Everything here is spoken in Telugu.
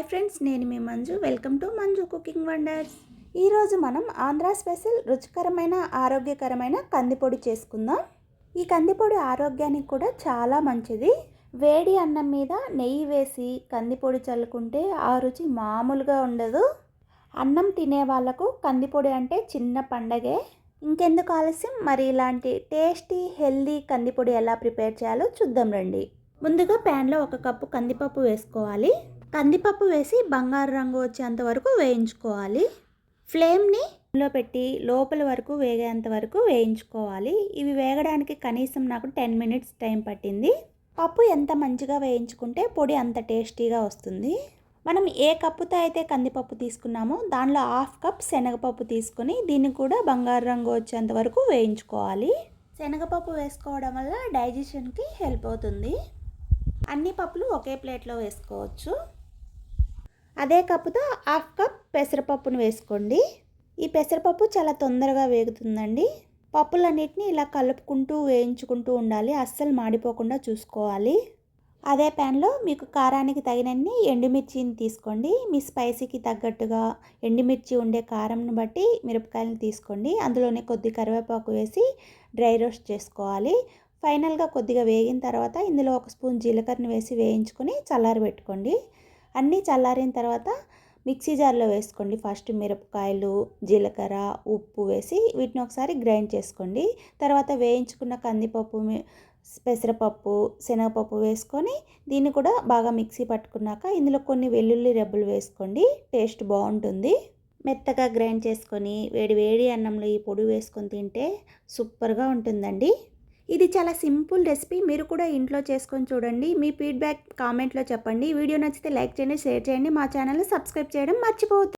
ఫ్రెండ్స్, నేను మీ Manju. Welcome to Manju cooking wonders. ఈరోజు మనం ఆంధ్ర స్పెషల్ రుచికరమైన ఆరోగ్యకరమైన కందిపొడి చేసుకుందాం. ఈ కందిపొడి ఆరోగ్యానికి కూడా చాలా మంచిది. వేడి అన్నం మీద నెయ్యి వేసి కందిపొడి చల్లుకుంటే ఆ రుచి మామూలుగా ఉండదు. అన్నం తినే వాళ్ళకు కందిపొడి అంటే చిన్న పండగే. ఇంకెందుకు ఆలస్యం, మరి ఇలాంటి టేస్టీ హెల్దీ కందిపొడి ఎలా ప్రిపేర్ చేయాలో చూద్దాం రండి. ముందుగా ప్యాన్లో 1 కప్పు కందిపప్పు వేసుకోవాలి. కందిపప్పు వేసి బంగారు రంగు వచ్చేంత వరకు వేయించుకోవాలి. ఫ్లేమ్ని లో పెట్టి లోపల వరకు వేగేంత వరకు వేయించుకోవాలి. ఇవి వేగడానికి కనీసం నాకు 10 మినిట్స్ టైం పట్టింది. పప్పు ఎంత మంచిగా వేయించుకుంటే పొడి అంత టేస్టీగా వస్తుంది. మనం ఏ కప్పుతో అయితే కందిపప్పు తీసుకున్నామో దానిలో 1/2 కప్ శనగపప్పు తీసుకొని దీన్ని కూడా బంగారు రంగు వచ్చేంత వరకు వేయించుకోవాలి. శనగపప్పు వేసుకోవడం వల్ల డైజెషన్కి హెల్ప్ అవుతుంది. అన్ని పప్పులు ఒకే ప్లేట్లో వేసుకోవచ్చు. అదే కప్పుతో 1/2 కప్ పెసరపప్పును వేసుకోండి. ఈ పెసరపప్పు చాలా తొందరగా వేగుతుందండి. పప్పులన్నిటిని ఇలా కలుపుకుంటూ వేయించుకుంటూ ఉండాలి. అస్సలు మాడిపోకుండా చూసుకోవాలి. అదే ప్యాన్లో మీకు కారానికి తగినన్ని ఎండుమిర్చిని తీసుకోండి. మీ స్పైసీకి తగ్గట్టుగా ఎండుమిర్చి ఉండే కారంను బట్టి మిరపకాయలను తీసుకోండి. అందులోనే కొద్ది కరివేపాకు వేసి డ్రై రోస్ట్ చేసుకోవాలి. ఫైనల్గా కొద్దిగా వేగిన తర్వాత ఇందులో 1 స్పూన్ జీలకర్రను వేసి వేయించుకొని చల్లారబెట్టుకోండి. అన్నీ చల్లారిన తర్వాత మిక్సీ జార్లో వేసుకోండి. ఫస్ట్ మిరపకాయలు, జీలకర్ర, ఉప్పు వేసి వీటిని ఒకసారి గ్రైండ్ చేసుకోండి. తర్వాత వేయించుకున్న కందిపప్పు, పెసరపప్పు, శనగపప్పు వేసుకొని దీన్ని కూడా బాగా మిక్సీ పట్టుకున్నాక ఇందులో కొన్ని వెల్లుల్లి రెబ్బలు వేసుకోండి. టేస్ట్ బాగుంటుంది. మెత్తగా గ్రైండ్ చేసుకొని వేడి వేడి అన్నంలో ఈ పొడి వేసుకొని తింటే సూపర్గా ఉంటుందండి. ఇది చాలా సింపుల్ రెసిపీ. మీరు కూడా ఇంట్లో చేసుకొని చూడండి. మీ ఫీడ్బ్యాక్ కామెంట్లో చెప్పండి. వీడియో నచ్చితే లైక్ చేయండి, షేర్ చేయండి. మా ఛానల్ని సబ్స్క్రైబ్ చేయడం మర్చిపోవద్దు.